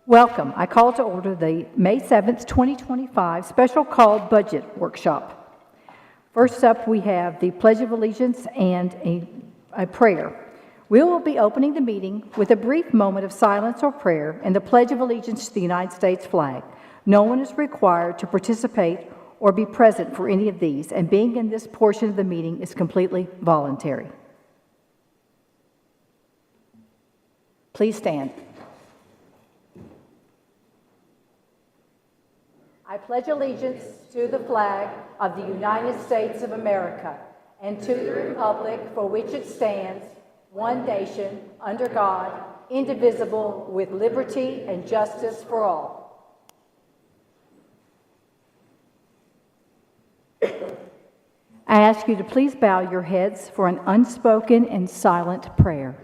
Welcome. I call to order the May 7th, 2025 special called budget workshop. First up, we have the Pledge of Allegiance and a prayer. We will be opening the meeting with a brief moment of silence or prayer and the Pledge of Allegiance to the United States flag. No one is required to participate or be present for any of these, and being in this portion of the meeting is completely voluntary. Please stand. I pledge allegiance to the flag of the United States of America and to the republic for which it stands, one nation, under God, indivisible, with liberty and justice for all. I ask you to please bow your heads for an unspoken and silent prayer.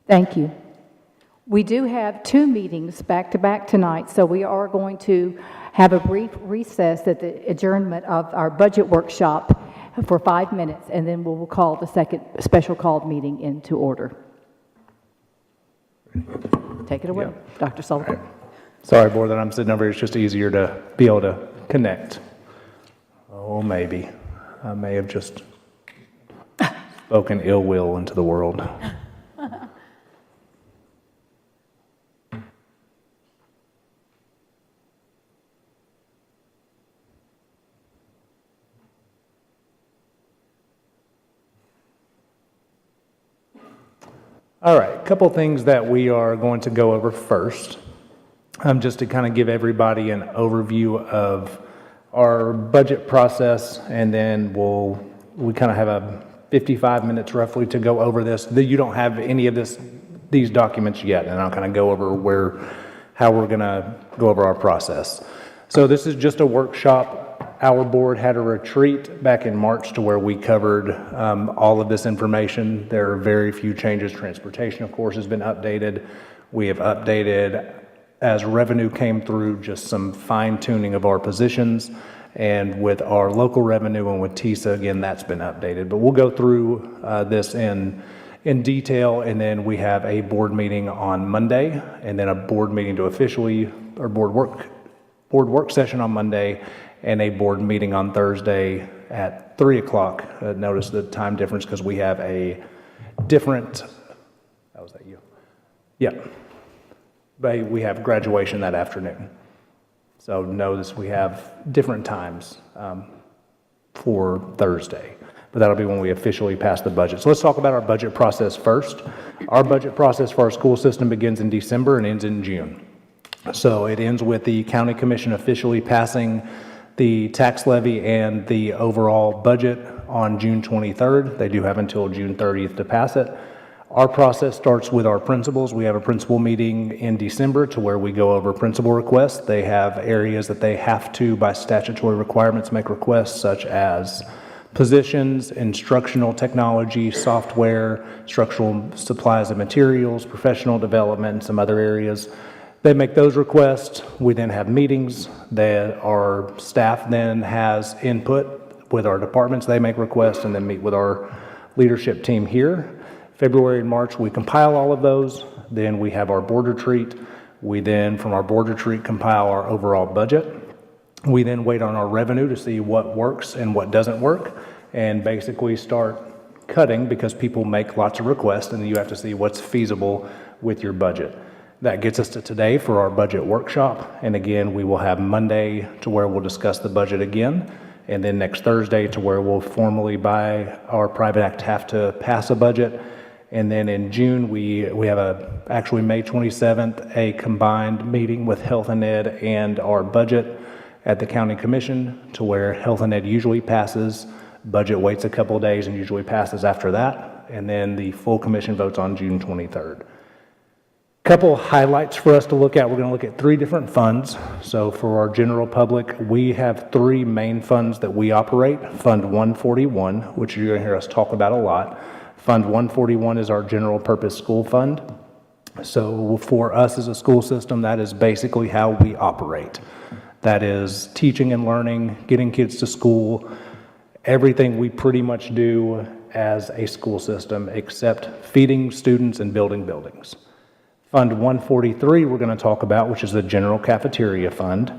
Thank you. We do have two meetings back-to-back tonight, so we are going to have a brief recess at the adjournment of our budget workshop for 5 minutes, and then we'll call the second special called meeting into order. Take it away, yeah. Dr. Sullivan. Right. Sorry, Board, that I'm sitting over here. It's just easier to be able to connect. Oh, maybe. I may have just spoken ill will into the world. All right, a couple things that we are going to go over first, just to kind of give everybody an overview of our budget process, and then we kind of have a 55 minutes roughly to go over this. You don't have any of these documents yet, and I'll kind of go over how we're going to go over our process. So this is just a workshop. Our board had a retreat back in March to where we covered all of this information. There are very few changes. Transportation, of course, has been updated. We have updated, as revenue came through, just some fine-tuning of our positions. And with our local revenue and with TISA, again, that's been updated. But we'll go through this in detail, and then we have a board meeting on Monday, and then a board meeting to board work session on Monday, and a board meeting on Thursday at 3 o'clock. Notice the time difference because we have a different, was that you? Yeah. But we have graduation that afternoon. So notice we have different times for Thursday. But that'll be when we officially pass the budget. So let's talk about our budget process first. Our budget process for our school system begins in December and ends in June. So it ends with the county commission officially passing the tax levy and the overall budget on June 23rd. They do have until June 30th to pass it. Our process starts with our principals. We have a principal meeting in December to where we go over principal requests. They have areas that they have to, by statutory requirements, make requests, such as positions, instructional technology, software, structural supplies and materials, professional development, and some other areas. They make those requests. We then have meetings that our staff then has input with our departments. They make requests and then meet with our leadership team here. February and March, we compile all of those. Then we have our board retreat. We then, from our board retreat, compile our overall budget. We then wait on our revenue to see what works and what doesn't work, and basically start cutting because people make lots of requests, and then you have to see what's feasible with your budget. That gets us to today for our budget workshop. And again, we will have Monday to where we'll discuss the budget again. And then next Thursday to where we'll formally, by our private act, have to pass a budget. And then in June, we have actually May 27th, a combined meeting with Health and Ed and our budget at the county commission to where Health and Ed usually passes. Budget waits a couple of days and usually passes after that. And then the full commission votes on June 23rd. Couple highlights for us to look at. We're going to look at 3 different funds. So for our general public, we have 3 main funds that we operate. Fund 141, which you're going to hear us talk about a lot. Fund 141 is our general purpose school fund. So for us as a school system, that is basically how we operate. That is teaching and learning, getting kids to school, everything we pretty much do as a school system except feeding students and building buildings. Fund 143 we're going to talk about, which is the general cafeteria fund,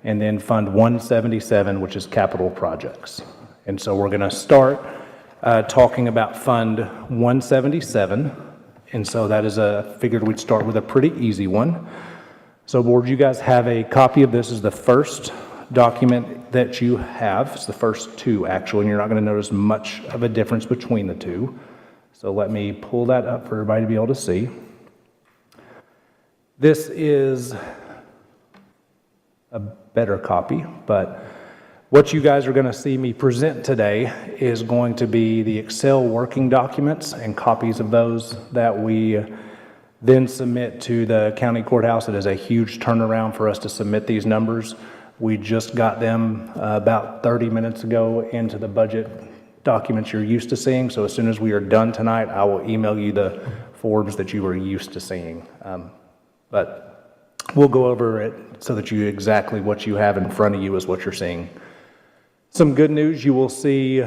and then Fund 177, which is capital projects. And so we're going to start talking about Fund 177. And so that is figured we'd start with a pretty easy one. So board, you guys have a copy of this. Is the first document that you have. It's the first two actually, and you're not going to notice much of a difference between the two. So let me pull that up for everybody to be able to see. This is a better copy, but what you guys are going to see me present today is going to be the Excel working documents and copies of those that we then submit to the county courthouse. It is a huge turnaround for us to submit these numbers. We just got them about 30 minutes ago into the budget documents you're used to seeing. So as soon as we are done tonight, I will email you the forms that you are used to seeing. But we'll go over it so that you exactly what you have in front of you is what you're seeing. Some good news, you will see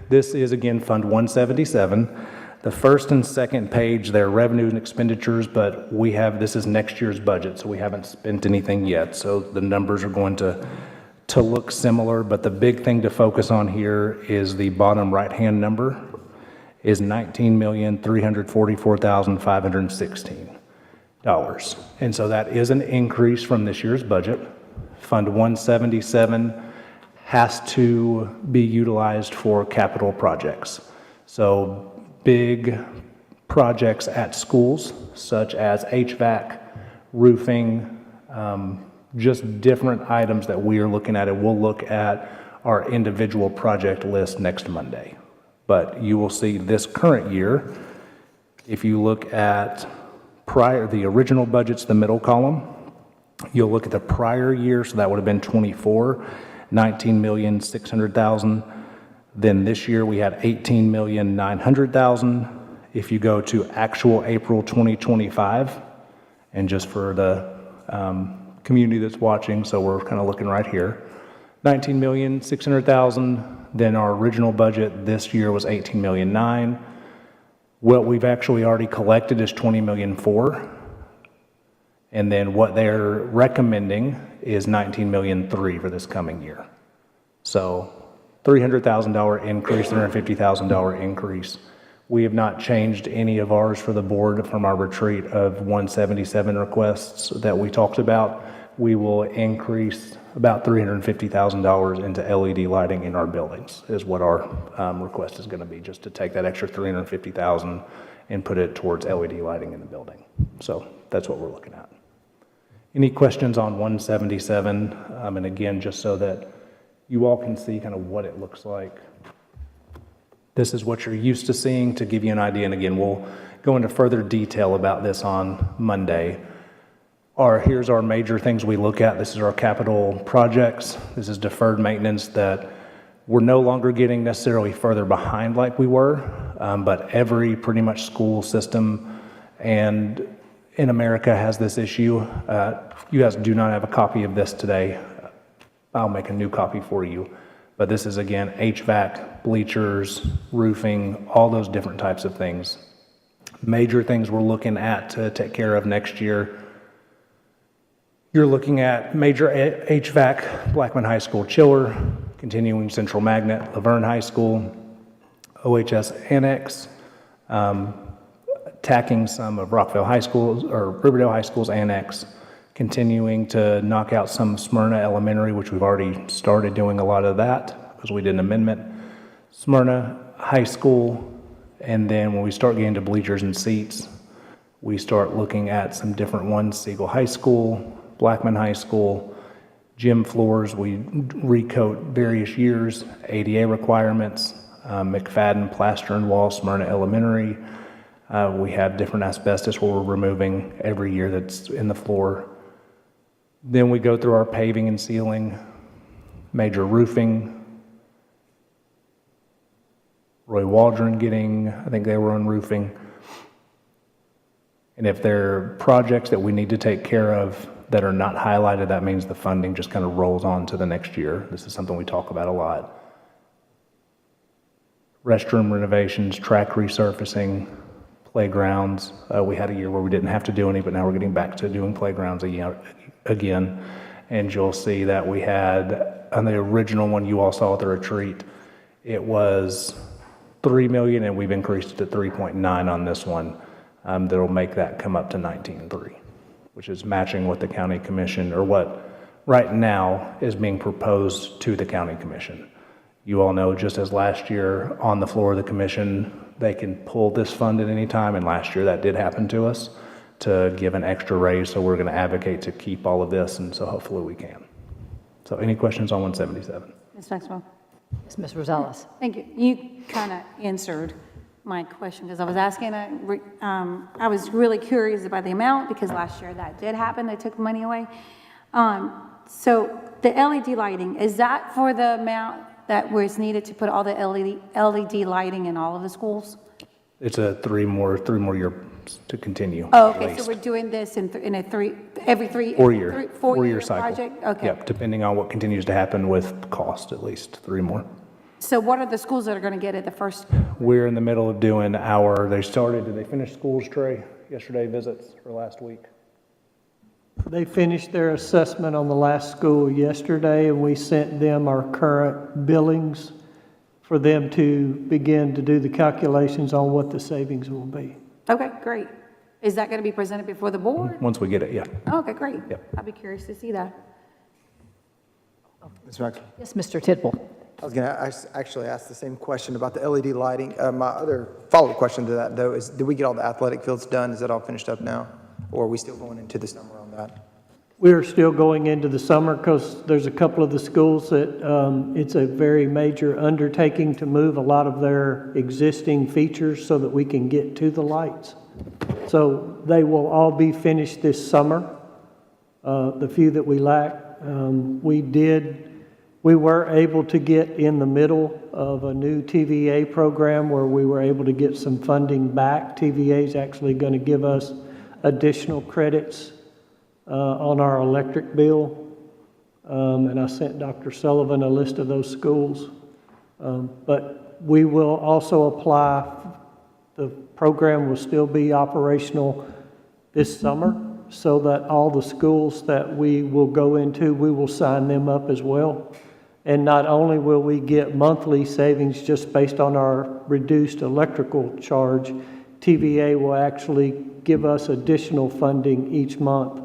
this is again Fund 177. The first and second page, they're revenue and expenditures, but this is next year's budget, so we haven't spent anything yet. So the numbers are going to look similar, but the big thing to focus on here is the bottom right-hand number is $19,344,516. And so that is an increase from this year's budget. Fund 177 has to be utilized for capital projects. So big projects at schools, such as HVAC, roofing, just different items that we are looking at. And we'll look at our individual project list next Monday. But you will see this current year, if you look at the original budget's the middle column, you'll look at the prior year, so that would have been 24, $19,600,000. Then this year we had $18,900,000. If you go to actual April 2025, and just for the community that's watching, so we're kind of looking right here, $19,600,000. Then our original budget this year was $18,900,000. What we've actually already collected is $20,400,000. And then what they're recommending is $19,300,000 for this coming year. So $300,000 increase, $350,000 increase. We have not changed any of ours for the board from our retreat of 177 requests that we talked about. We will increase about $350,000 into LED lighting in our buildings is what our request is going to be, just to take that extra $350,000 and put it towards LED lighting in the building. So that's what we're looking at. Any questions on 177? And again, just so that you all can see kind of what it looks like. This is what you're used to seeing to give you an idea. And again, we'll go into further detail about this on Monday. Here's our major things we look at. This is our capital projects. This is deferred maintenance that we're no longer getting necessarily further behind like we were, but every pretty much school system and in America has this issue. You guys do not have a copy of this today. I'll make a new copy for you. But this is, again, HVAC, bleachers, roofing, all those different types of things. Major things we're looking at to take care of next year. You're looking at major HVAC, Blackman High School chiller, continuing central magnet, Laverne High School, OHS Annex, tacking some of Rockville High School or Riverdale High School's annex, continuing to knock out some Smyrna Elementary, which we've already started doing a lot of that because we did an amendment. Smyrna High School, and then when we start getting to bleachers and seats, we start looking at some different ones, Siegel High School, Blackman High School, gym floors, we recoat various years, ADA requirements, McFadden Plaster and Wall, Smyrna Elementary. We have different asbestos where we're removing every year that's in the floor. Then we go through our paving and sealing, major roofing, Roy Waldron getting, I think they were on roofing. And if there are projects that we need to take care of that are not highlighted, that means the funding just kind of rolls on to the next year. This is something we talk about a lot. Restroom renovations, track resurfacing, playgrounds. We had a year where we didn't have to do any, but now we're getting back to doing playgrounds again. And you'll see that we had, on the original one you all saw at the retreat, it was 3 million, and we've increased it to 3.9 on this one. That'll make that come up to 19.3, which is matching what the county commission, or what right now is being proposed to the county commission. You all know, just as last year on the floor of the commission, they can pull this fund at any time, and last year that did happen to us, to give an extra raise, so we're going to advocate to keep all of this, and so hopefully we can. So any questions on 177? Ms. Maxwell? Yes, Ms. Rosales. Thank you. You kind of answered my question, because I was asking, I was really curious about the amount, because last year that did happen, they took money away. So the LED lighting, is that for the amount that was needed to put all the LED lighting in all of the schools? It's a three more year to continue. Oh, at okay, so least. we're doing this in a every 4-year four-year cycle. project? Okay. Yep, depending on what continues to happen with cost, at least 3 more. So what are the schools that are going to get it the first? We're in the middle of doing did they finish schools, Trey, yesterday visits or last week? They finished their assessment on the last school yesterday, and we sent them our current billings for them to begin to do the calculations on what the savings will be. Okay, great. Is that going to be presented before the board? Once we get it, yeah. Okay, great. Yep. I'd be curious to see that. Ms. Maxwell? Yes, Mr. Tidwell. I was going to actually ask the same question about the LED lighting. My other follow-up question to that, though, is did we get all the athletic fields done? Is that all finished up now? Or are we still going into the summer on that? We're still going into the summer because there's a couple of the schools that it's a very major undertaking to move a lot of their existing features so that we can get to the lights. So they will all be finished this summer, the few that we lack. We were able to get in the middle of a new TVA program where we were able to get some funding back. TVA is actually going to give us additional credits on our electric bill. And I sent Dr. Sullivan a list of those schools. But we will also apply, the program will still be operational this summer, so that all the schools that we will go into, we will sign them up as well. And not only will we get monthly savings just based on our reduced electrical charge, TVA will actually give us additional funding each month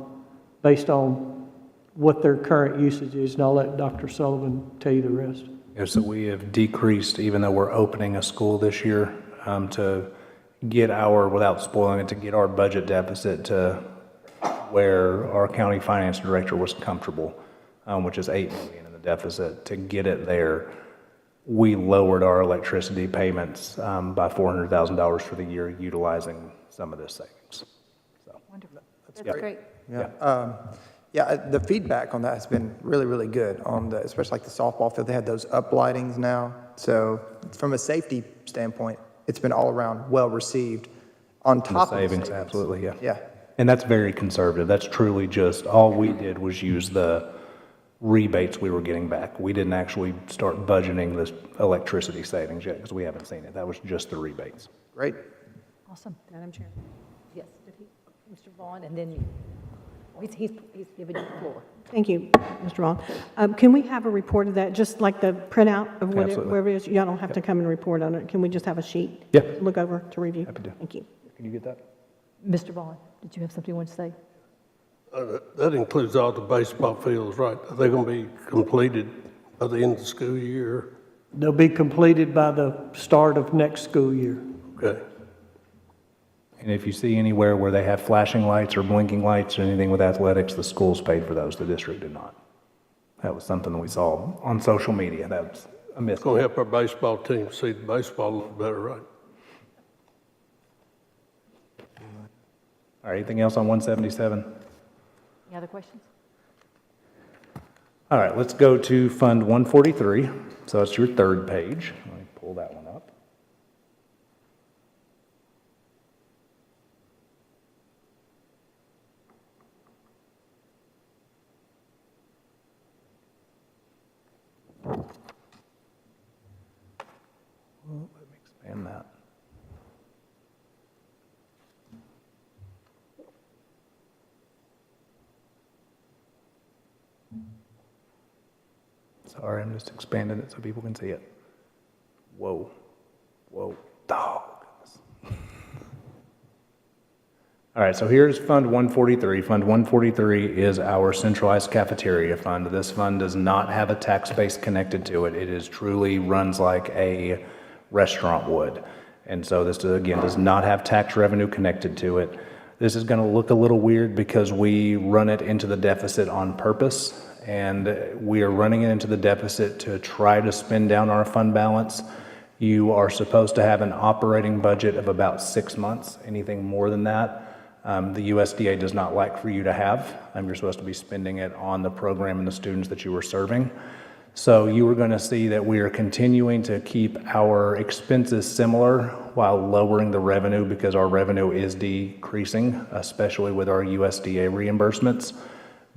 based on what their current usage is, and I'll let Dr. Sullivan tell you the rest. Yeah, so we have decreased, even though we're opening a school this year, to get without spoiling it, to get our budget deficit to where our county finance director was comfortable, which is 8 million in the deficit. To get it there, we lowered our electricity payments by $400,000 for the year, utilizing some of this savings. So, That's Yep. great. Yeah, the feedback on that has been really, really good on especially like the softball field. They had those uplightings now. So from a safety standpoint, it's been all around well received. On top of the savings, absolutely, yeah. Yeah. And that's very conservative. That's truly just, all we did was use the rebates we were getting back. We didn't actually start budgeting this electricity savings yet because we haven't seen it. That was just the rebates. Great. Awesome. Madam Chair. Yes, did he, Mr. Vaughn, and then you. He's giving you the floor. Thank you, Mr. Vaughn. Can we have a report of that, just like the printout of Absolutely. whatever it is? Y'all don't have to come and report on it. Can we just have a sheet? Yeah. to Look over to review? Happy to. Thank you. Can you get that? Mr. Vaughn, did you have something you want to say? That includes all the baseball fields, right? Are they going to be completed by the end of the school year? They'll be completed by the start of next school year. Okay. And if you see anywhere where they have flashing lights or blinking lights or anything with athletics, the schools paid for those, the district did not. That was something that we saw on social media. That was a myth. It's going to help our baseball team see the baseball a little better, right? All right, anything else on 177? Any other questions? All right, let's go to Fund 143. So that's your third page. Let me pull that one up. Sorry, I'm just expanding it so people can see it. Whoa, whoa, dog. All right, so here's Fund 143. Fund 143 is our centralized cafeteria fund. This fund does not have a tax base connected to it. It is truly runs like a restaurant would. And so this, again, does not have tax revenue connected to it. This is going to look a little weird because we run it into the deficit on purpose, and we are running it into the deficit to try to spend down our fund balance. You are supposed to have an operating budget of about 6 months. Anything more than that, the USDA does not like for you to have. You're supposed to be spending it on the program and the students that you are serving. So you are going to see that we are continuing to keep our expenses similar while lowering the revenue because our revenue is decreasing, especially with our USDA reimbursements.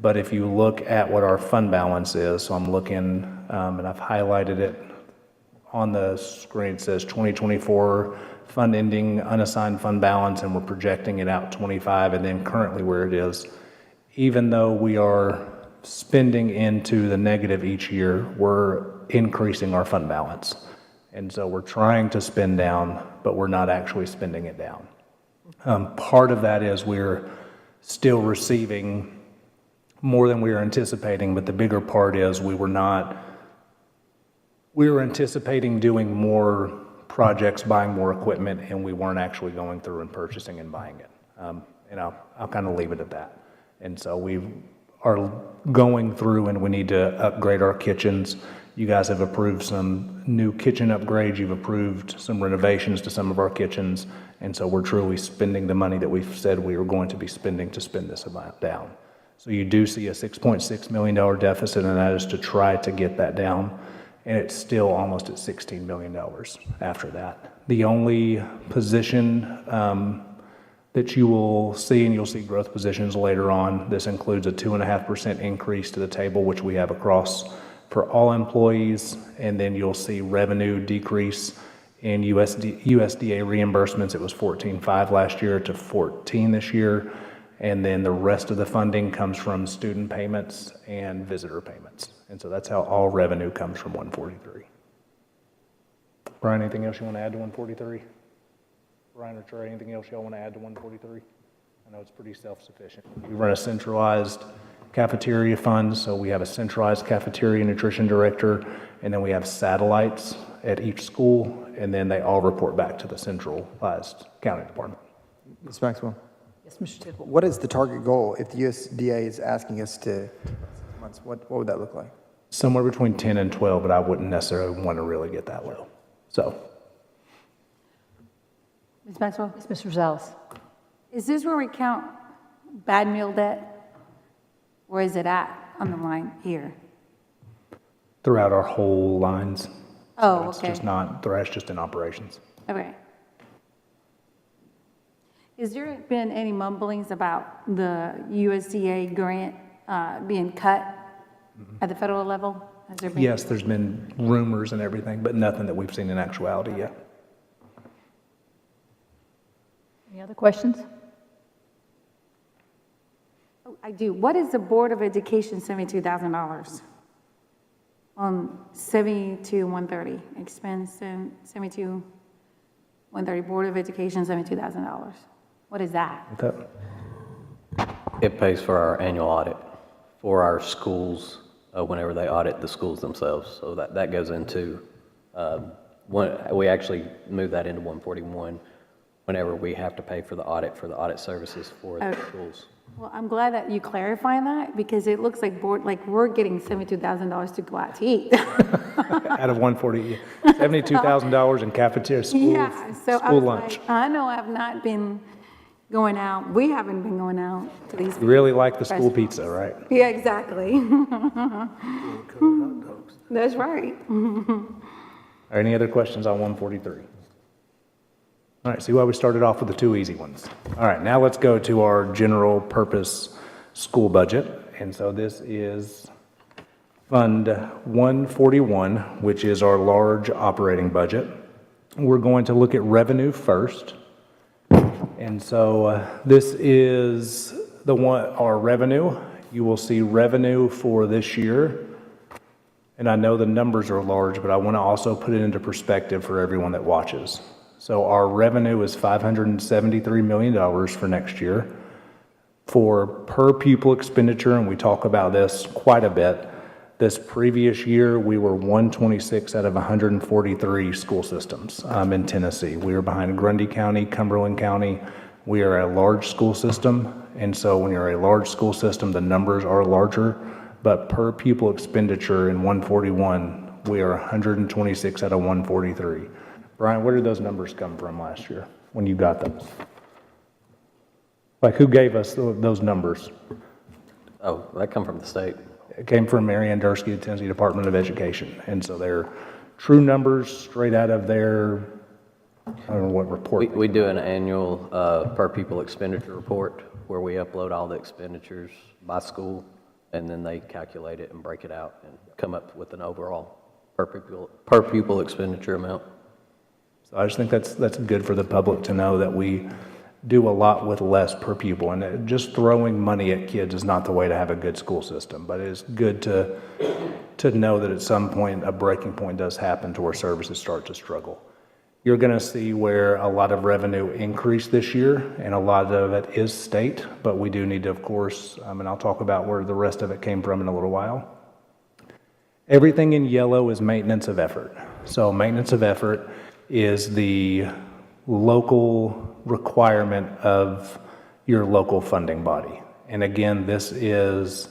But if you look at what our fund balance is, so I'm looking, and I've highlighted it on the screen, it says 2024 fund ending unassigned fund balance, and we're projecting it out 25, and then currently where it is. Even though we are spending into the negative each year, we're increasing our fund balance. And so we're trying to spend down, but we're not actually spending it down. Part of that is we're still receiving more than we were anticipating, but the bigger part is we were anticipating doing more projects, buying more equipment, and we weren't actually going through and purchasing and buying it. And I'll kind of leave it at that. And so we are going through and we need to upgrade our kitchens. You guys have approved some new kitchen upgrades. You've approved some renovations to some of our kitchens. And so we're truly spending the money that we've said we were going to be spending to spend this amount down. So you do see a $6.6 million deficit, and that is to try to get that down. And it's still almost at $16 million after that. The only position that you will see, and you'll see growth positions later on, this includes a 2.5% increase to the table, which we have across for all employees, and then you'll see revenue decrease in USDA reimbursements. It was 14.5 last year to 14 this year, and then the rest of the funding comes from student payments and visitor payments. And so that's how all revenue comes from 143. Brian, anything else you want to add to 143? Brian or Trey, anything else y'all want to add to 143? I know it's pretty self-sufficient. We run a centralized cafeteria fund, so we have a centralized cafeteria nutrition director, and then we have satellites at each school, and then they all report back to the centralized county department. Ms. Maxwell, Yes, Mr. Tidwell. what is the target goal if the USDA is asking us to 6 months? What would that look like? Somewhere between 10 and 12, but I wouldn't necessarily want to really get that low. So, Ms. Maxwell, Yes, Mr. Rosales. is this where we count bad meal debt? Or is it at on the line here? throughout our whole lines. Oh, It's okay. just not, the rest just in operations. Okay. Has there been any mumblings about the USDA grant being cut at the federal level? Has there been? Yes, there's been rumors and everything, but nothing that we've seen in actuality yet. Any other questions? Oh, I do. What is the Board of Education $72,000? On 72,130, expense 72,130, Board of Education $72,000. What is that? It pays for our annual audit for our schools whenever they audit the schools themselves. So that goes into, we actually move that into 141 whenever we have to pay for the audit services for the schools. Well, I'm glad that you clarify that because it looks like we're getting $72,000 to go out to eat. Out of 140, $72,000 in cafeteria, Yeah, so I school was lunch. like, I know I've not been going out. We haven't been going out to these. You really like the school restaurants. pizza, right? Yeah, exactly. That's right. Are any other questions on 143? All right, see why we started off with the two easy ones. All right, now let's go to our general purpose school budget. And so this is Fund 141, which is our large operating budget. We're going to look at revenue first. And so this is our revenue. You will see revenue for this year And I know the numbers are large, but I want to also put it into perspective for everyone that watches. So our revenue is $573 million for next year. For per pupil expenditure, and we talk about this quite a bit, this previous year, we were 126 out of 143 school systems in Tennessee. We were behind Grundy County, Cumberland County. We are a large school system, and so when you're a large school system, the numbers are larger, but per pupil expenditure in 141, we are 126 out of 143. Brian, where did those numbers come from last year when you got those? Like, who gave us those numbers? Oh, that come from the state. It came from Mary Ann Dursky, the Tennessee Department of Education. And so they're true numbers straight out of their, I don't know what report. We do an annual per pupil expenditure report where we upload all the expenditures by school, and then they calculate it and break it out and come up with an overall per pupil expenditure amount. So I just think that's good for the public to know that we do a lot with less per pupil. And just throwing money at kids is not the way to have a good school system, but it is good to know that at some point a breaking point does happen to where services start to struggle. You're going to see where a lot of revenue increased this year, and a lot of it is state, but we do need to, of course, and I'll talk about where the rest of it came from in a little while. Everything in yellow is maintenance of effort. So maintenance of effort is the local requirement of your local funding body. And again, this is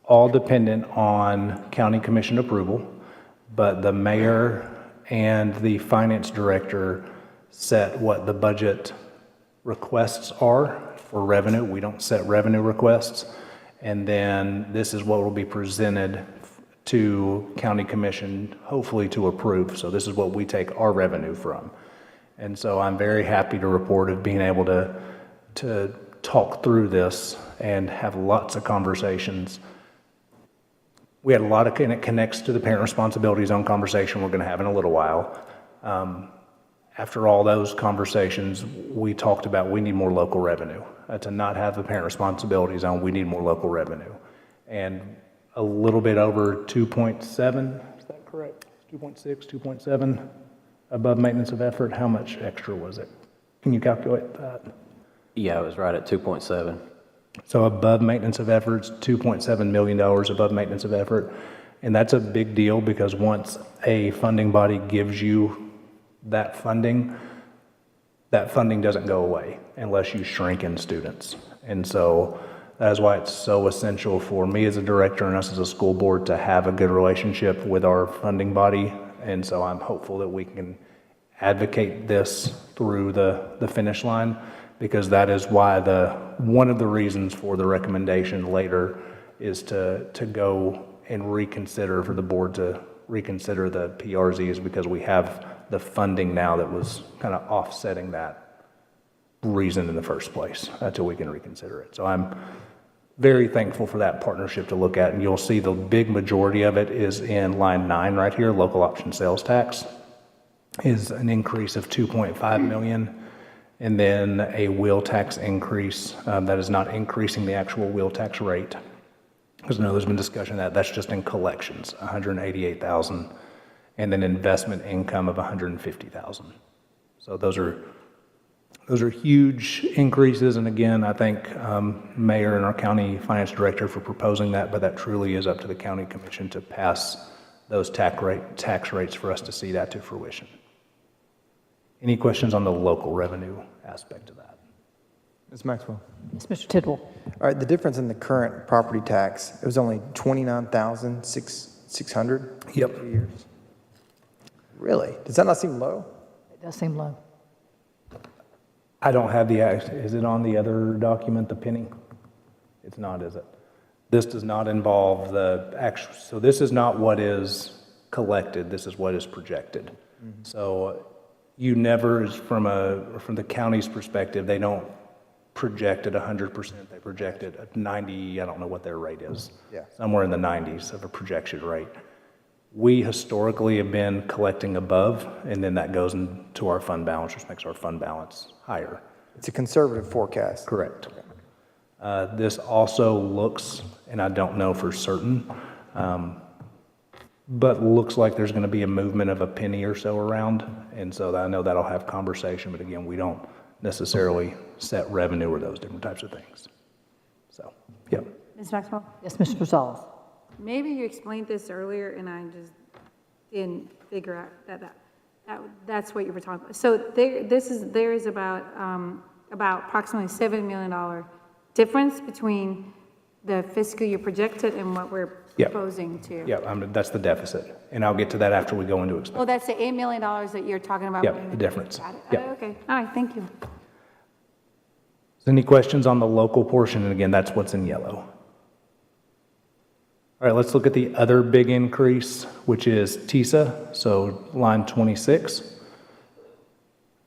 all dependent on county commission approval, but the mayor and the finance director set what the budget requests are for revenue. We don't set revenue requests. And then this is what will be presented to county commission, hopefully to approve. So this is what we take our revenue from. And so I'm very happy to report of being able to talk through this and have lots of conversations. We had a lot of, and it connects to the parent responsibility zone conversation we're going to have in a little while. After all those conversations, we talked about we need more local revenue. To not have the parent responsibility zone, we need more local revenue. And a little bit over 2.7, is that correct? 2.6, 2.7 above maintenance of effort. How much extra was it? Can you calculate that? Yeah, it was right at 2.7. So above maintenance of efforts, $2.7 million above maintenance of effort. And that's a big deal because once a funding body gives you that funding doesn't go away unless you shrink in students. And so that is why it's so essential for me as a director and us as a school board to have a good relationship with our funding body. And so I'm hopeful that we can advocate this through the finish line, because that is why one of the reasons for the recommendation later is to go and reconsider, for the board to reconsider the PRZ, is because we have the funding now that was kind of offsetting that reason in the first place until we can reconsider it. So I'm very thankful for that partnership to look at, and you'll see the big majority of it is in line 9 right here. Local option sales tax is an increase of 2.5 million. And then a wheel tax increase that is not increasing the actual wheel tax rate. Because I know there's been discussion that that's just in collections, 188,000, and then investment income of 150,000. So those are huge increases. And again, I thank Mayor and our county finance director for proposing that, but that truly is up to the county commission to pass those tax rates for us to see that to fruition. Any questions on the local revenue aspect of that? Ms. Maxwell. Yes, Mr. Tidwell. All right, the difference in the current property tax, it was only 29,600 Yep. 2 years. Really? Does that not seem low? It does seem low. I don't have is it on the other document, the penny? It's not, is it? This does not involve the actual, so this is not what is collected, this is what is projected. Mm-hmm. So you never, from the county's perspective, they don't project at 100%, they project it at 90, I don't know what their rate is. Yeah. Somewhere in the 90s of a projection rate. We historically have been collecting above, and then that goes into our fund balance, which makes our fund balance higher. It's a conservative forecast. Correct. This also looks, and I don't know for certain, but looks like there's going to be a movement of a penny or so around. And so I know that'll have conversation, but again, we don't necessarily set revenue or those different types of things. So, yep. Ms. Maxwell? Yes, Mr. Rosales? Maybe you explained this earlier and I just didn't figure out that's what you were talking about. So there is about approximately $7 million difference between the fiscal year projected and what we're Yep. proposing to. Yeah, that's the deficit. And I'll get to that after we go into expense. Oh, that's the $8 million that you're talking about? Yep, the difference. Got it. Yep. Oh, okay, all right, thank you. Any questions on the local portion? And again, that's what's in yellow. All right, let's look at the other big increase, which is TISA, so line 26.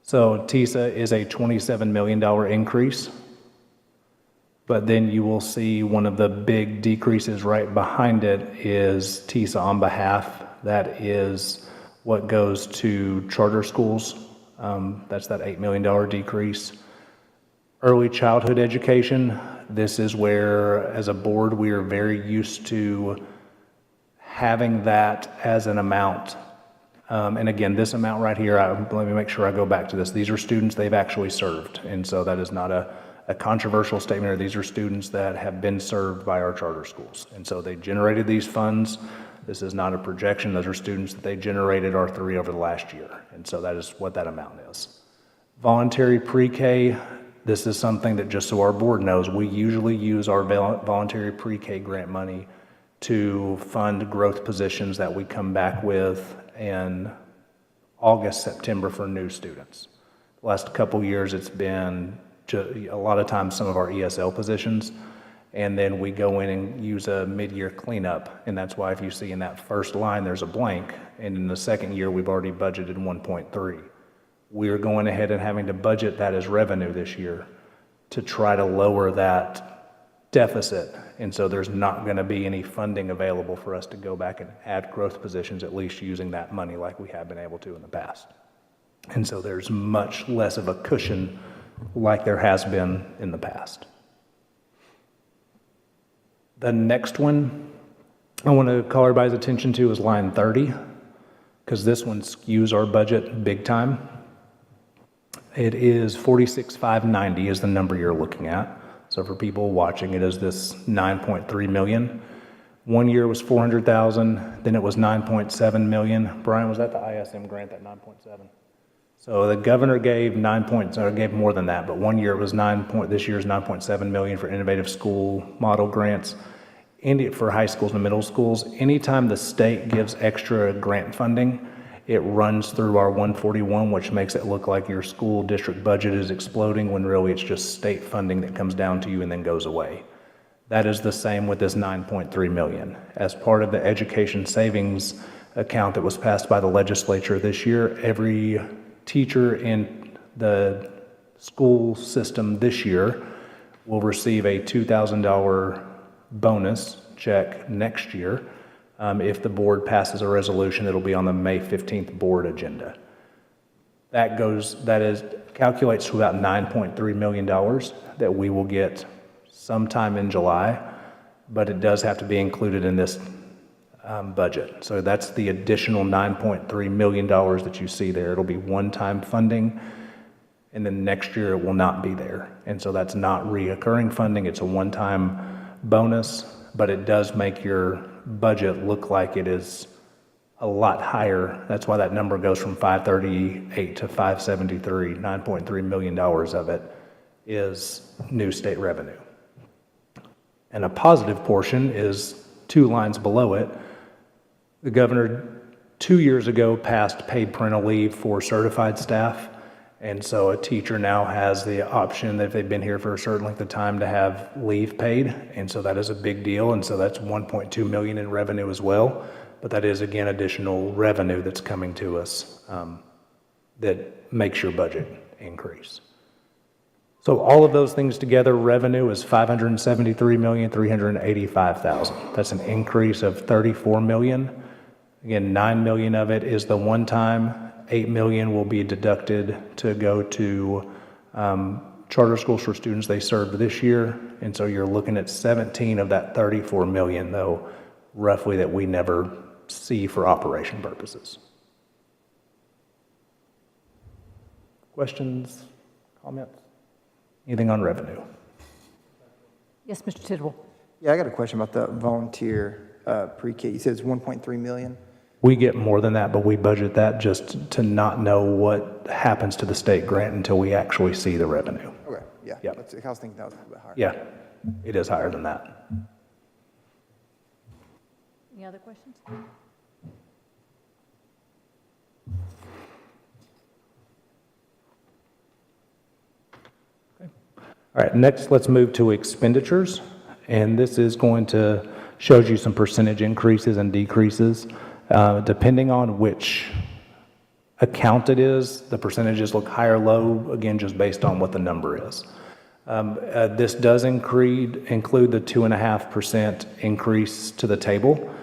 So TISA is a $27 million increase, but then you will see one of the big decreases right behind it is TISA on behalf. That is what goes to charter schools. That's that $8 million decrease. Early childhood education, this is where, as a board, we are very used to having that as an amount. And again, this amount right here, let me make sure I go back to this. These are students they've actually served. And so that is not a controversial statement. These are students that have been served by our charter schools. And so they generated these funds. This is not a projection. Those are students that they generated R3 over the last year. And so that is what that amount is. Voluntary pre-K, this is something that, just so our board knows, we usually use our voluntary pre-K grant money to fund growth positions that we come back with in August, September for new students. The last couple years, it's been a lot of times some of our ESL positions, and then we go in and use a mid-year cleanup, and that's why if you see in that first line, there's a blank, and in the second year, we've already budgeted 1.3. We're going ahead and having to budget that as revenue this year to try to lower that deficit. And so there's not going to be any funding available for us to go back and add growth positions, at least using that money like we have been able to in the past. And so there's much less of a cushion like there has been in the past. The next one I want to call everybody's attention to is line 30, because this one skews our budget big time. It is 46,590 is the number you're looking at. So for people watching, it is this 9.3 million. One year was 400,000, then it was 9.7 million. Brian, was that the ISM grant, that 9.7? So the governor gave gave more than that, but one year it was this year's 9.7 million for innovative school model grants. And for high schools and middle schools, anytime the state gives extra grant funding, it runs through our 141, which makes it look like your school district budget is exploding when really it's just state funding that comes down to you and then goes away. That is the same with this 9.3 million. As part of the education savings account that was passed by the legislature this year, every teacher in the school system this year will receive a $2,000 bonus check next year. If the board passes a resolution, it'll be on the May 15th board agenda. Calculates to about $9.3 million that we will get sometime in July, but it does have to be included in this budget. So that's the additional $9.3 million that you see there. It'll be one-time funding, and then next year it will not be there. And so that's not reoccurring funding. It's a one-time bonus, but it does make your budget look like it is a lot higher. That's why that number goes from 538 to 573. $9.3 million of it is new state revenue. And a positive portion is 2 lines below it. The governor 2 years ago passed paid parental leave for certified staff. And so a teacher now has the option that if they've been here for a certain length of time to have leave paid. And so that is a big deal. And so that's 1.2 million in revenue as well. But that is, again, additional revenue that's coming to us that makes your budget increase. So all of those things together, revenue is $573,385,000. That's an increase of $34 million. Again, $9 million of it is the one-time. $8 million will be deducted to go to charter schools for students they served this year. And so you're looking at 17 of that $34 million, though, roughly, that we never C for operation purposes. Questions, comments? Anything on revenue? Yes, Mr. Tidwell. Yeah, I got a question about the volunteer pre-K. You said it's 1.3 million? We get more than that, but we budget that just to not know what happens to the state grant until we actually see the revenue. Okay, yeah. Yeah. I was thinking that was a little bit higher. Yeah, it is higher than that. Any other questions? All right, next, let's move to expenditures. And this is going to show you some percentage increases and decreases. Depending on which account it is, the percentages look high or low, again, just based on what the number is. This does include the 2.5% increase to the table.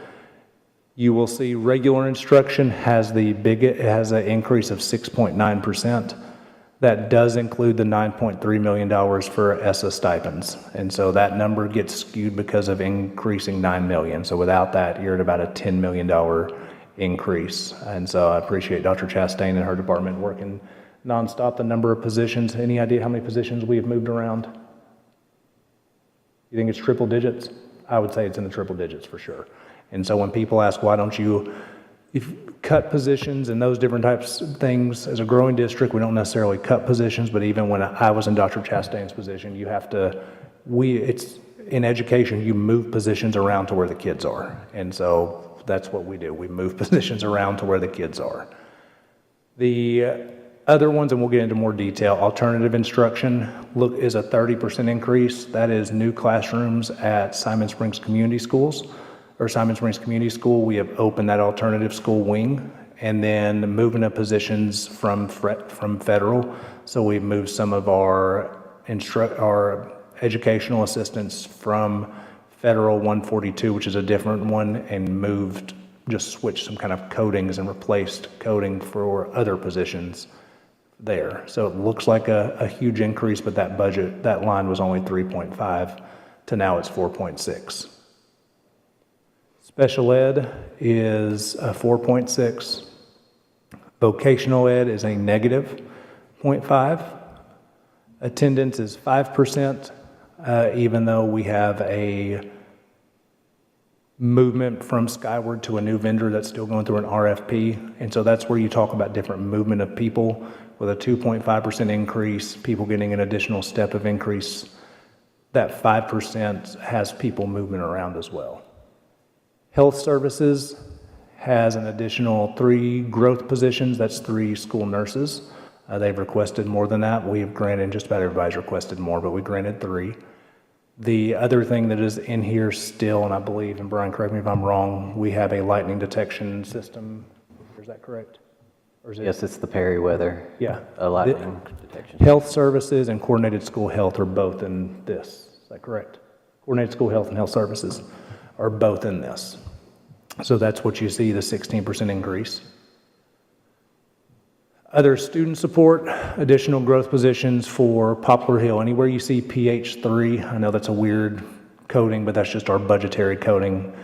You will see regular instruction has has an increase of 6.9%. That does include the $9.3 million for ESSA stipends. And so that number gets skewed because of increasing $9 million. So without that, you're at about a $10 million increase. And so I appreciate Dr. Chastain and her department working nonstop the number of positions. Any idea how many positions we have moved around? You think it's triple digits? I would say it's in the triple digits for sure. And so when people ask, why don't you cut positions and those different types of things, as a growing district, we don't necessarily cut positions, but even when I was in Dr. Chastain's position, you have to, it's in education, you move positions around to where the kids are. And so that's what we do. We move positions around to where the kids are. The other ones, and we'll get into more detail, alternative instruction is a 30% increase. That is new classrooms at Simon Springs Community Schools, or Simon Springs Community School. We have opened that alternative school wing, and then moving of positions from federal. So we've moved some of our educational assistants from federal 142, which is a different one, and just switched some kind of codings and replaced coding for other positions there. So it looks like a huge increase, but that line was only 3.5 to now it's 4.6. Special ed is a 4.6. Vocational ed is a negative 0.5. Attendance is 5%, even though we have a movement from Skyward to a new vendor that's still going through an RFP. And so that's where you talk about different movement of people. With a 2.5% increase, people getting an additional step of increase, that 5% has people moving around as well. Health services has an additional 3 growth positions. That's 3 school nurses. They've requested more than that. We have granted, just about everybody's requested more, but we granted 3. The other thing that is in here still, and I believe, and Brian, correct me if I'm wrong, we have a lightning detection system. Is that correct? Or is it? Yes, it's the Periweather. Yeah. Lightning detection. Health services and coordinated school health are both in this. Is that correct? Coordinated school health and health services are both in this. So that's what you see, the 16% increase. Other student support, additional growth positions for Poplar Hill. Anywhere you see PH3, I know that's a weird coding, but that's just our budgetary coding.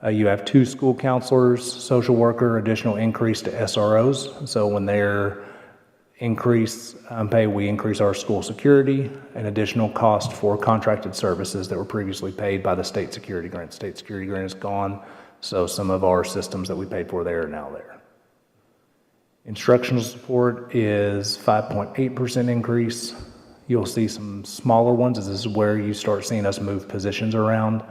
You have 2 school counselors, social worker, additional increase to SROs. So when they're increase pay, we increase our school security, an additional cost for contracted services that were previously paid by the state security grant. State security grant is gone, so some of our systems that we paid for there are now there. Instructional support is 5.8% increase. You'll see some smaller ones. This is where you start seeing us move positions around.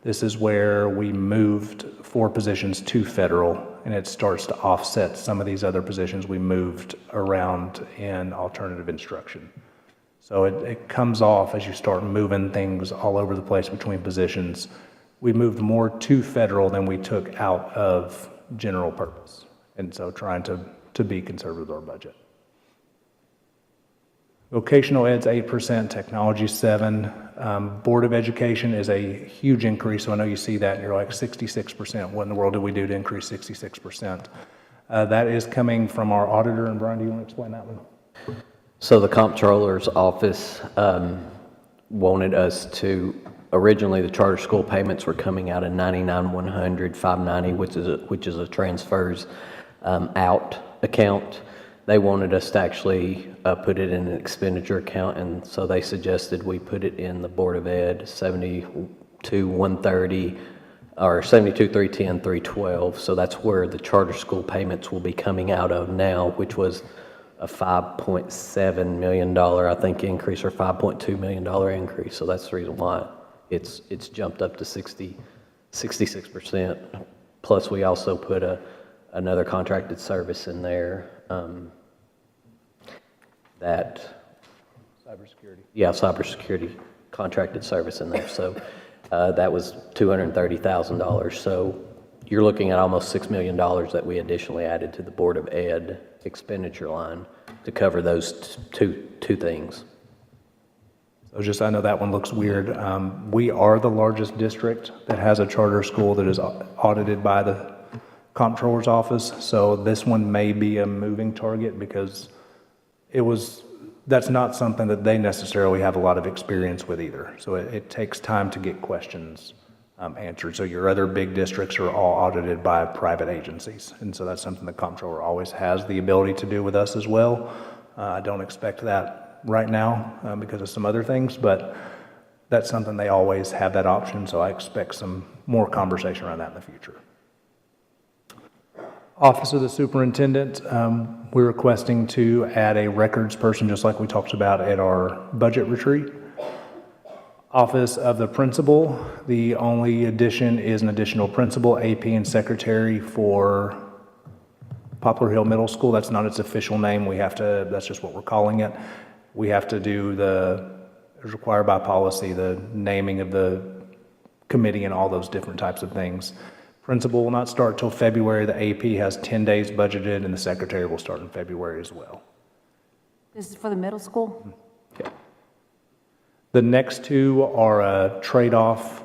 This is where we moved 4 positions to federal, and it starts to offset some of these other positions we moved around in alternative instruction. So it comes off as you start moving things all over the place between positions. We moved more to federal than we took out of general purpose, and so trying to be conservative with our budget. Vocational ed's 8%, technology 7%. Board of Education is a huge increase, so I know you see that and you're like 66%. What in the world did we do to increase 66%? That is coming from our auditor, and Brian, do you want to explain that one? So the comptroller's office wanted us to originally, the charter school payments were coming out of 99-100, 590, which is a transfers out account. They wanted us to actually put it in an expenditure account, and so they suggested we put it in the Board of Ed 72-130, or 72-310, 312. So that's where the charter school payments will be coming out of now, which was a $5.7 million, I think, increase, or $5.2 million increase. So that's the reason why it's jumped up to 66%. Plus, we also put another contracted service in there. Cybersecurity contracted service in there. So that was $230,000. So you're looking at almost $6 million that we additionally added to the Board of Ed expenditure line to cover those two things. So just, I know that one looks weird. We are the largest district that has a charter school that is audited by the Comptroller's Office. So this one may be a moving target because that's not something that they necessarily have a lot of experience with either. So it takes time to get questions answered. So your other big districts are all audited by private agencies. And so that's something the Comptroller always has the ability to do with us as well. I don't expect that right now because of some other things, but that's something they always have that option. So I expect some more conversation around that in the future. Office of the Superintendent, we're requesting to add a records person, just like we talked about at our budget retreat. Office of the Principal, the only addition is an additional principal, AP, and secretary for Poplar Hill Middle School. That's not its official name. That's just what we're calling it. We have to do as required by policy, the naming of the committee and all those different types of things. Principal will not start till February. The AP has 10 days budgeted, and the secretary will start in February as well. This is for the middle school? Yeah. The next two are a trade-off.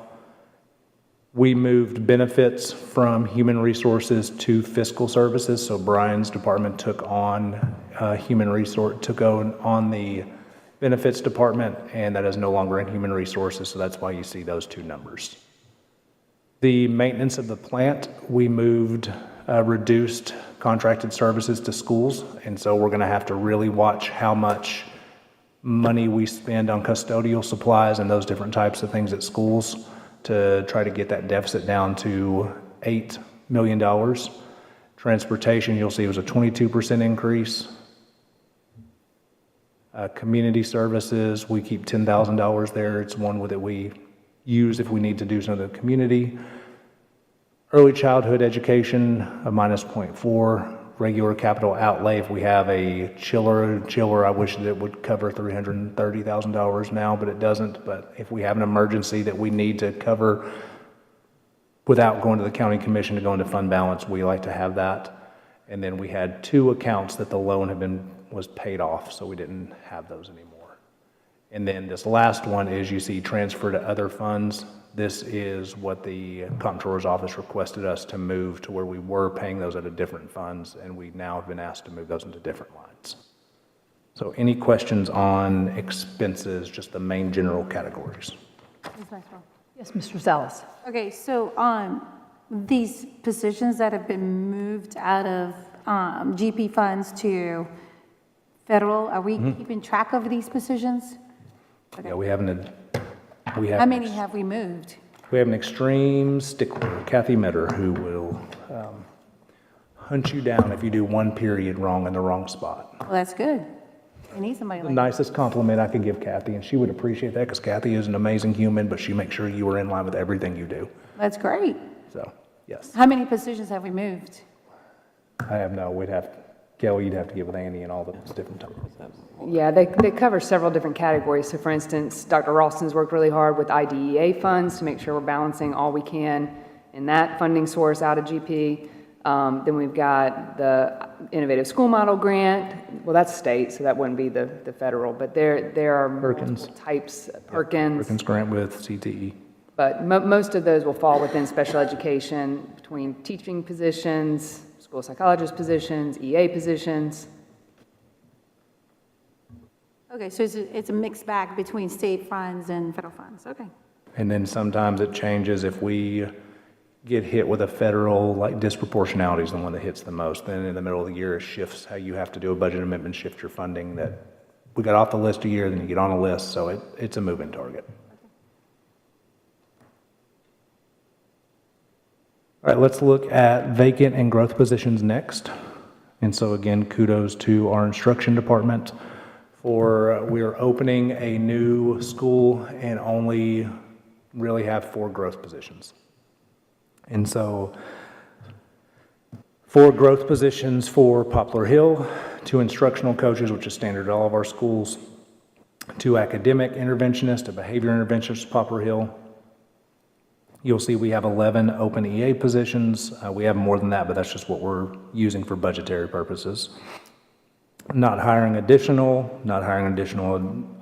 We moved benefits from human resources to fiscal services. So Brian's department took on the benefits department, and that is no longer in human resources. So that's why you see those two numbers. The maintenance of the plant, we reduced contracted services to schools, and so we're going to have to really watch how much money we spend on custodial supplies and those different types of things at schools to try to get that deficit down to $8 million. Transportation, you'll see, was a 22% increase. Community services, we keep $10,000 there. It's one that we use if we need to do something in the community. Early childhood education, a minus 0.4. Regular capital outlay, if we have a chiller, I wish that it would cover $330,000 now, but it doesn't. But if we have an emergency that we need to cover without going to the county commission to go into fund balance, we like to have that. And then we had 2 accounts that the loan was paid off, so we didn't have those anymore. And then this last one is, you see, transfer to other funds. This is what the Comptroller's Office requested us to move to, where we were paying those out of different funds, and we now have been asked to move those into different lines. So any questions on expenses, just the main general categories? Ms. Maxwell? Yes, Mr. Salas. Okay, so these positions that have been moved out of GP funds to federal, are we keeping track of these positions? Yeah, we have How many have we moved? We have an extreme stickler, Kathy Metter, who will hunt you down if you do one period wrong in the wrong spot. Well, that's good. We need somebody The like that. nicest compliment I could give Kathy, and she would appreciate that, because Kathy is an amazing human, but she makes sure you are in line with everything you do. That's great. So, yes. How many positions have we moved? Kelly, you'd have to get with Andy and all those different types. Yeah, they cover several different categories. So for instance, Dr. Ralston's worked really hard with IDEA funds to make sure we're balancing all we can in that funding source out of GP. Then we've got the Innovative School Model Grant. Well, that's state, so that wouldn't be the federal, but there are multiple types, Perkins grant with CTE. But most of those will fall within special education, between teaching positions, school psychologist positions, EA positions. Okay, so it's a mixed bag between state funds and federal funds, okay. And then sometimes it changes if we get hit with a federal, like disproportionality is the one that hits the most. Then in the middle of the year, it shifts how you have to do a budget amendment, shift your funding that we got off the list a year, then you get on a list, so it's a moving target. All right, let's look at vacant and growth positions next. And so again, kudos to our instruction department for, we are opening a new school and only really have 4 growth positions. And so 4 growth positions for Poplar Hill, 2 instructional coaches, which is standard at all of our schools, 2 academic interventionists, a behavior interventionist at Poplar Hill. You'll see we have 11 open EA positions. We have more than that, but that's just what we're using for budgetary purposes. Not hiring additional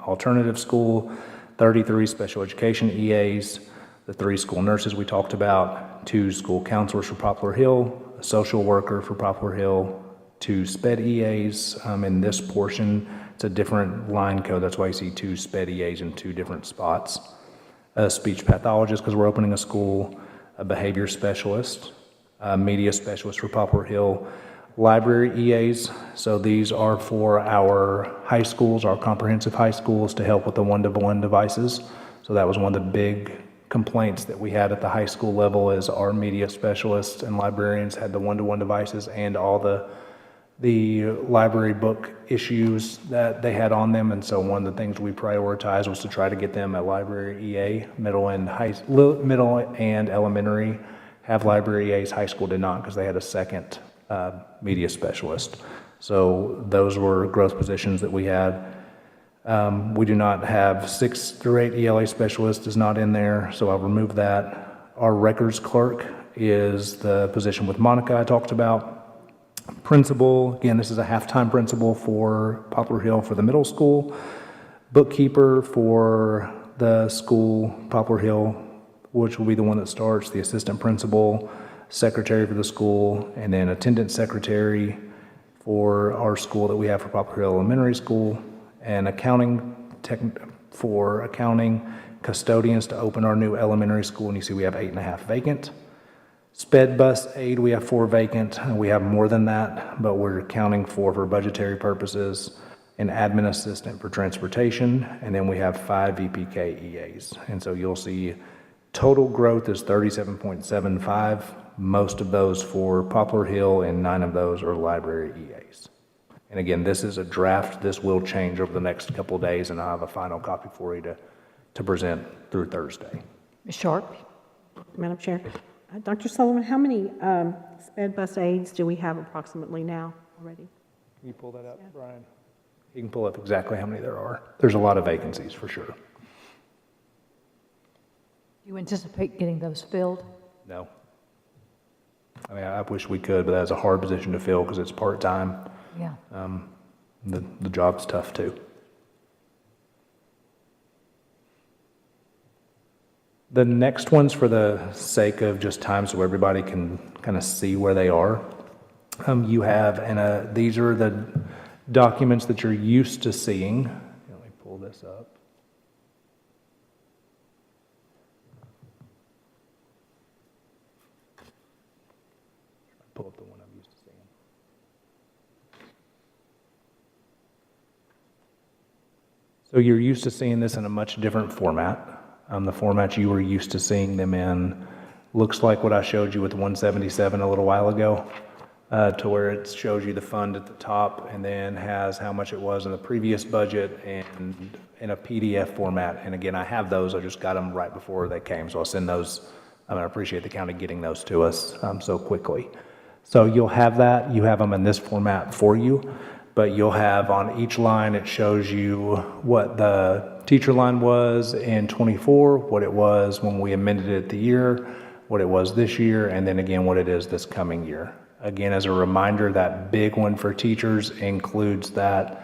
alternative school, 33 special education EAs, the 3 school nurses we talked about, 2 school counselors for Poplar Hill, a social worker for Poplar Hill, 2 SPED EAs. In this portion, it's a different line code. That's why you see 2 SPED EAs in 2 different spots. A speech pathologist, because we're opening a school, a behavior specialist, a media specialist for Poplar Hill, library EAs. So these are for our high schools, our comprehensive high schools, to help with the one-to-one devices. So that was one of the big complaints that we had at the high school level, is our media specialists and librarians had the one-to-one devices and all the library book issues that they had on them. And so one of the things we prioritized was to try to get them a library EA. Middle and elementary have library EAs. High school did not, because they had a second media specialist. So those were growth positions that we had. We do not have 6 through 8 ELA specialists is not in there, so I'll remove that. Our records clerk is the position with Monica I talked about. Principal, again, this is a half-time principal for Poplar Hill for the middle school. Bookkeeper for the school, Poplar Hill, which will be the one that starts, the assistant principal, secretary for the school, and then attendant secretary for our school that we have for Poplar Hill Elementary School, and accounting custodians to open our new elementary school, and you see we have 8.5 vacant. Sped bus aide, we have 4 vacant. We have more than that, but we're accounting for budgetary purposes, an admin assistant for transportation, and then we have 5 VPK EAs. And so you'll see total growth is 37.75, most of those for Poplar Hill, and 9 of those are library EAs. And again, this is a draft. This will change over the next couple of days, and I'll have a final copy for you to present through Thursday. Ms. Sharp? Madam Chair. Dr. Sullivan, how many sped bus aides do we have approximately now already? Can you pull that up, Brian? You can pull up exactly how many there are. There's a lot of vacancies for sure. Do you anticipate getting those filled? No. I mean, I wish we could, but that's a hard position to fill because it's part-time. Yeah. The job's tough too. The next ones, for the sake of just time so everybody can kind of see where they are, you have, and these are the documents that you're used to seeing. Let me pull this up. Pull up the one I'm used to seeing. So you're used to seeing this in a much different format. The format you were used to seeing them in looks like what I showed you with 177 a little while ago, to where it shows you the fund at the top and then has how much it was in the previous budget and in a PDF format. And again, I have those. I just got them right before they came, so I'll send those. I appreciate the county getting those to us so quickly. So you'll have that. You have them in this format for you, but you'll have on each line, it shows you what the teacher line was in '24, what it was when we amended it the year, what it was this year, and then again what it is this coming year. Again, as a reminder, that big one for teachers includes that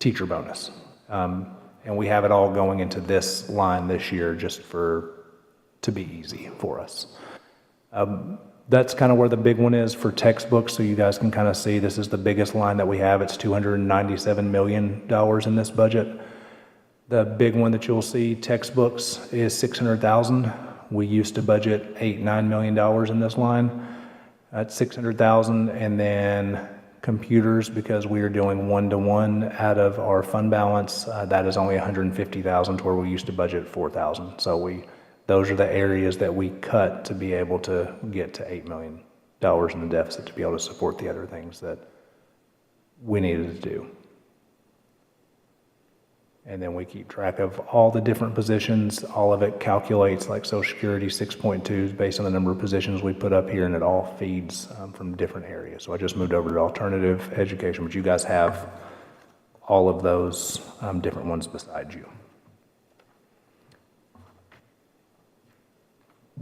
teacher bonus. And we have it all going into this line this year just to be easy for us. That's kind of where the big one is for textbooks, so you guys can kind of see this is the biggest line that we have. It's $297 million in this budget. The big one that you'll see, textbooks, is 600,000. We used to budget $8-9 million in this line. That's 600,000, and then computers, because we are doing one-to-one out of our fund balance, that is only 150,000 to where we used to budget 4,000. So those are the areas that we cut to be able to get to $8 million in the deficit to be able to support the other things that we needed to do. And then we keep track of all the different positions. All of it calculates, like Social Security 6.2 based on the number of positions we put up here, and it all feeds from different areas. So I just moved over to alternative education, but you guys have all of those different ones beside you.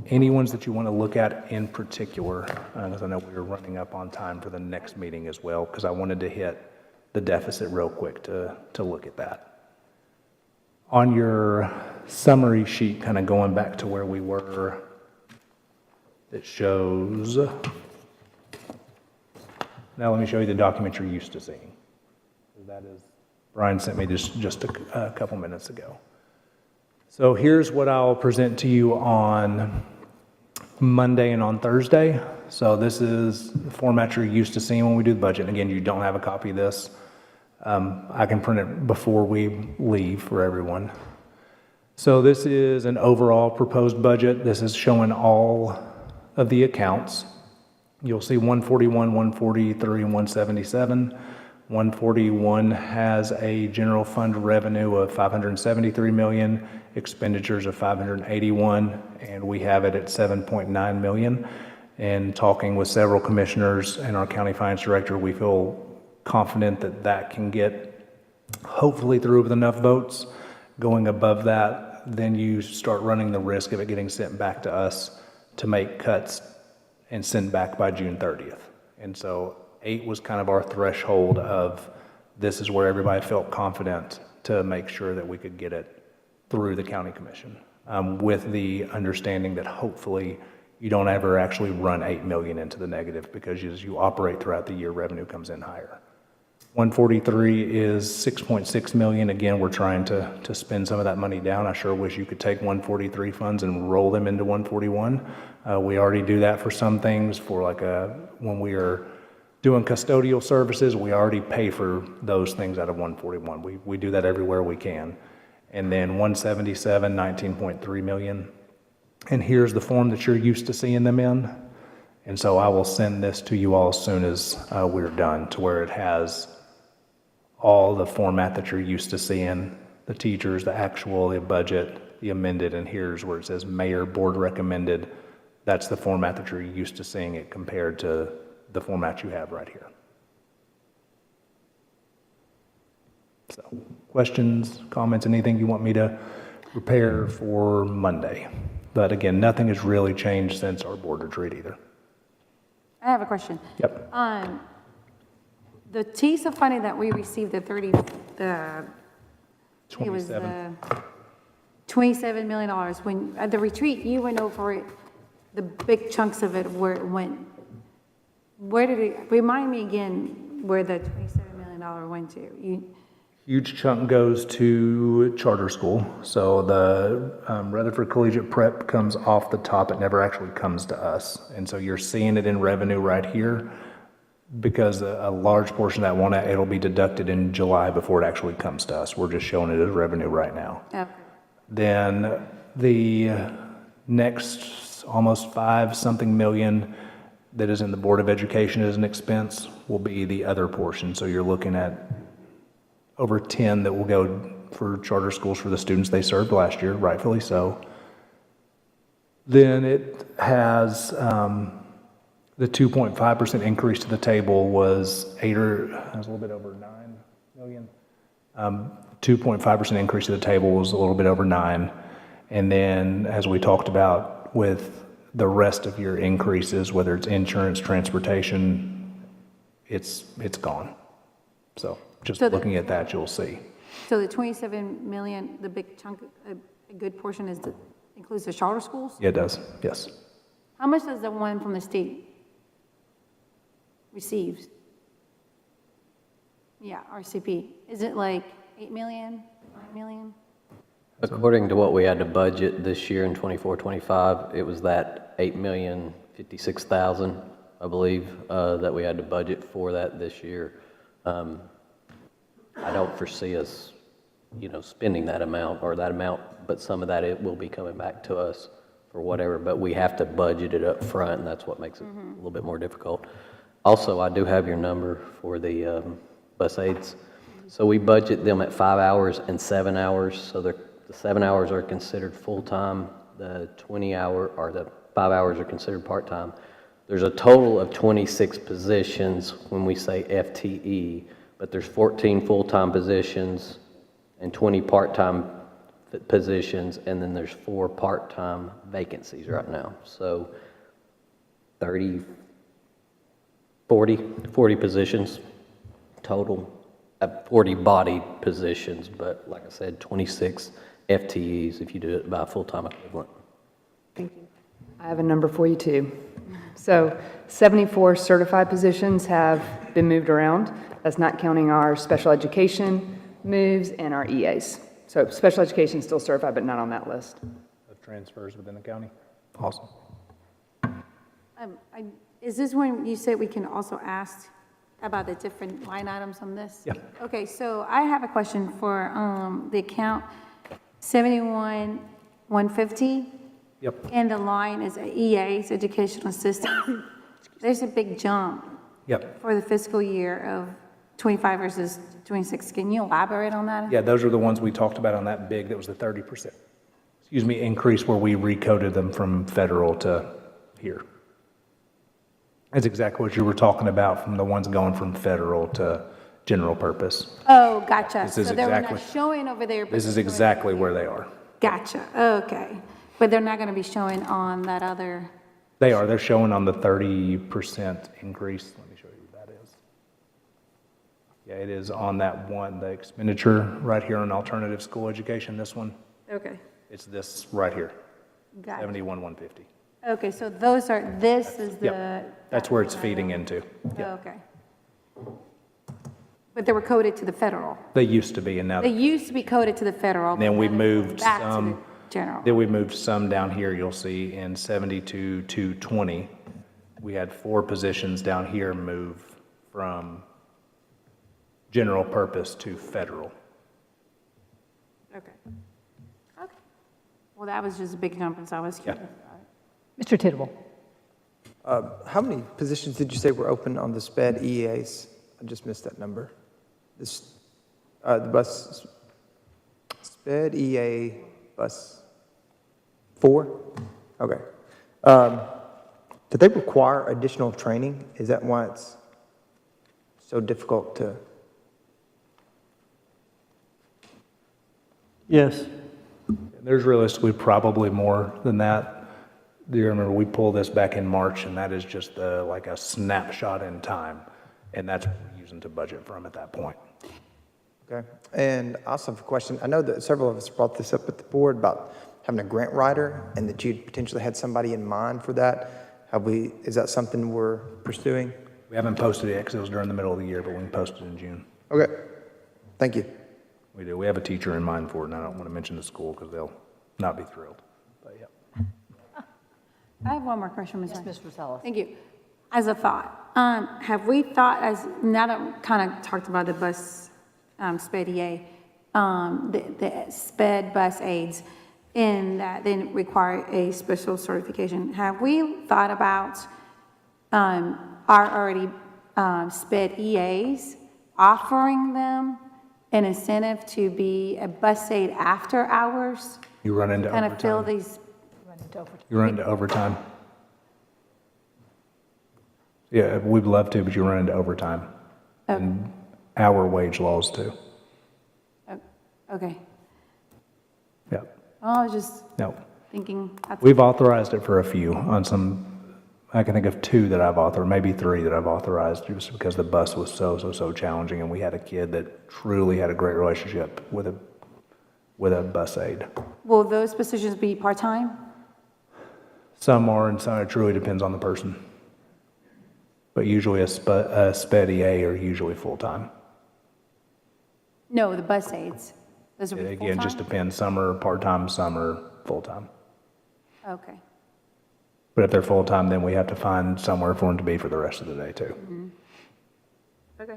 Any ones that you want to look at in particular, because I know we were running up on time for the next meeting as well, because I wanted to hit the deficit real quick to look at that. On your summary sheet, kind of going back to where we were, it shows, now let me show you the document you're used to seeing. That is, Brian sent me this just a couple minutes ago. So here's what I'll present to you on Monday and on Thursday. So this is the format you're used to seeing when we do the budget. Again, you don't have a copy of this. I can print it before we leave for everyone. So this is an overall proposed budget. This is showing all of the accounts. You'll see 141, 143, and 177. 141 has a general fund revenue of 573 million, expenditures of 581, and we have it at 7.9 million. And talking with several commissioners and our county finance director, we feel confident that that can get hopefully through with enough votes. Going above that, then you start running the risk of it getting sent back to us to make cuts and sent back by June 30th. And so 8 was kind of our threshold of this is where everybody felt confident to make sure that we could get it through the county commission, with the understanding that hopefully you don't ever actually run 8 million into the negative, because as you operate throughout the year, revenue comes in higher. 143 is 6.6 million. Again, we're trying to spend some of that money down. I sure wish you could take 143 funds and roll them into 141. We already do that for some things. For like when we are doing custodial services, we already pay for those things out of 141. We do that everywhere we can. And then 177, 19.3 million. And here's the form that you're used to seeing them in. And so I will send this to you all as soon as we're done, to where it has all the format that you're used to seeing, the teachers, the actual, the budget, the amended, and here's where it says mayor, board recommended. That's the format that you're used to seeing it compared to the format you have right here. So, questions, comments, anything you want me to prepare for Monday? But again, nothing has really changed since our board retreat either. I have a question. Yep. The TISA funding that we received, it was 27. $27 million. When, at the retreat, you went over it, the big chunks of it, where it went. Where did it, remind me again where the $27 million went to? Huge chunk goes to charter school. So the Rutherford Collegiate Prep comes off the top. It never actually comes to us. And so you're seeing it in revenue right here, because a large portion of that it'll be deducted in July before it actually comes to us. We're just showing it as revenue right now. Okay. Then the next almost 5-something million that is in the Board of Education as an expense will be the other portion. So you're looking at over 10 that will go for charter schools for the students they served last year, rightfully so. Then it has the 2.5% increase to the table was a little bit over 9 million. 2.5% increase to the table was a little bit over 9. And then, as we talked about with the rest of your increases, whether it's insurance, transportation, it's gone. So just looking at that, you'll see. So the 27 million, the big chunk, a good portion includes the charter schools? Yeah, it does, yes. How much does the one from the state receive? Yeah, RCP. Is it like 8 million, 9 million? According to what we had to budget this year in 24-25, it was that 8,056,000, I believe, that we had to budget for that this year. I don't foresee us, spending that amount or that amount, but some of that it will be coming back to us for whatever, but we have to budget it up front, and that's what makes it a little bit more difficult. Also, I do have your number for the bus aides. So we budget them at 5 hours and 7 hours, so the 7 hours are considered full-time, the 20-hour, or the 5 hours are considered part-time. There's a total of 26 positions when we say FTE, but there's 14 full-time positions and 20 part-time positions, and then there's 4 part-time vacancies right now. So 40 positions total, 40 bodied positions, but like I said, 26 FTEs if you do it by full-time equivalent. Thank you. I have a number for you too. So 74 certified positions have been moved around. That's not counting our special education moves and our EAs. So special education is still certified, but not on that list. Of transfers within the county. Awesome. Is this when you said we can also ask about the different line items on this? Yeah. Okay, so I have a question for the account 71-150. Yep. And the line is EA's, educational assistant. There's a big jump Yep. for the fiscal year of 25 versus 26. Can you elaborate on that? Yeah, those are the ones we talked about on that big, that was the 30%, increase where we recoded them from federal to here. That's exactly what you were talking about, from the ones going from federal to general purpose. Oh, gotcha. This is So they were not exactly- showing over there. but This is they're showing- exactly where they are. Gotcha, okay. But they're not going to be showing on that other, They are, they're showing on the 30% increase. Let me show you what that is. Yeah, it is on that one, the expenditure right here on alternative school education, this one. okay, It's this right here, gotcha. 71,150. Okay, so those are, this is the. Yep, that's where it's feeding into. Yep. Okay. But they were coded to the federal. They used to be, and now, They used to be coded to the federal. then but we now they're going moved back to the some, General. then we moved some down here, you'll see, in 72,220. We had 4 positions down here move from general purpose to federal. Okay. Okay. Well, that was just a big jump, and so I was curious about it. Mr. Tidwell? How many positions did you say were open on the SPED EAs? I just missed that number. This, the bus, SPED EA bus 4? Okay. Do they require additional training? Is that why it's so difficult to? Yes. There's realistically probably more than that. Do you remember, we pulled this back in March, and that is just like a snapshot in time, and that's what we're using to budget from at that point. Okay. And I also have a question. I know that several of us brought this up at the board about having a grant writer and that you'd potentially had somebody in mind for that. Is that something we're pursuing? We haven't posted it yet because it was during the middle of the year, but we can post it in June. Okay. Thank you. We do. We have a teacher in mind for it, and I don't want to mention the school because they'll not be thrilled. But yeah. I have one more question, Ms. Yes, Ryan. Ms. Rosales. Thank you. As a thought, have we thought, now that we kind of talked about the bus, SPED EA, the SPED bus aides, and that then require a special certification, have we thought about our already SPED EAs, offering them an incentive to be a bus aide after hours? You run into Kind of fill overtime. these, You run into overtime. Yeah, we'd love to, but you run into overtime. And hour wage laws too. okay. Yeah, Well, I was just no. thinking. that's- We've authorized it for a few on some, I can think of 2 that I've authorized, maybe 3 that I've authorized just because the bus was so challenging, and we had a kid that truly had a great relationship with a bus aide. Will those positions be part-time? Some are, and some, it truly depends on the person. But usually a SPED EA are usually full-time. No, the bus aides. Those would be Again, just full-time? depends, some are part-time, some are full-time. Okay, But if they're full-time, then we have to find somewhere for them to be for the rest of the day, too. okay.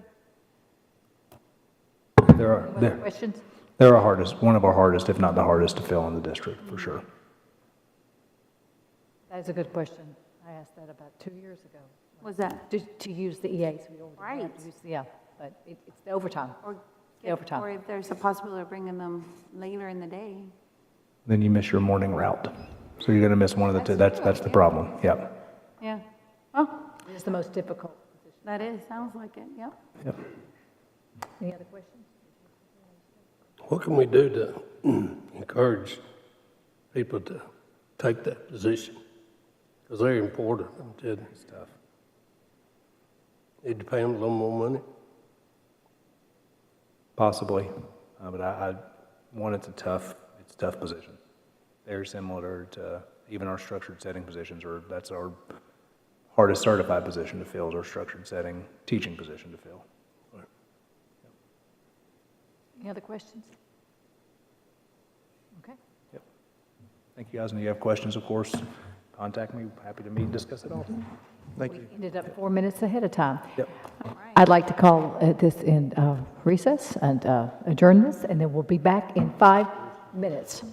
They're Questions? our hardest, one of our hardest, if not the hardest to fill in the district, for sure. That is a good question. I asked that about 2 years ago. Was that? To use the EAs, we don't have Right. to use, yeah, but it's the overtime. Or The overtime. Or if there's a possibility of bringing them later in the day? Then you miss your morning route. So you're going to miss one of the two. That's the problem. Yep. Yeah. Oh, It is the most difficult position. that is, sounds like it, yep. Yep. Any other questions? What can we do to encourage people to take that position? Because they're important, I'm telling you. It's tough. Need to pay them a little more money. Possibly. But it's a tough position. Very similar to even our structured setting positions, or that's our hardest certified position to fill, is our structured setting teaching position to fill. Any other questions? Okay. Yep. Thank you, guys. And if you have questions, of course, contact me. Happy to meet and discuss it all. Thank you. Ended up 4 minutes ahead of time. Yep. I'd like to call this in recess and adjourn this, and then we'll be back in 5 minutes.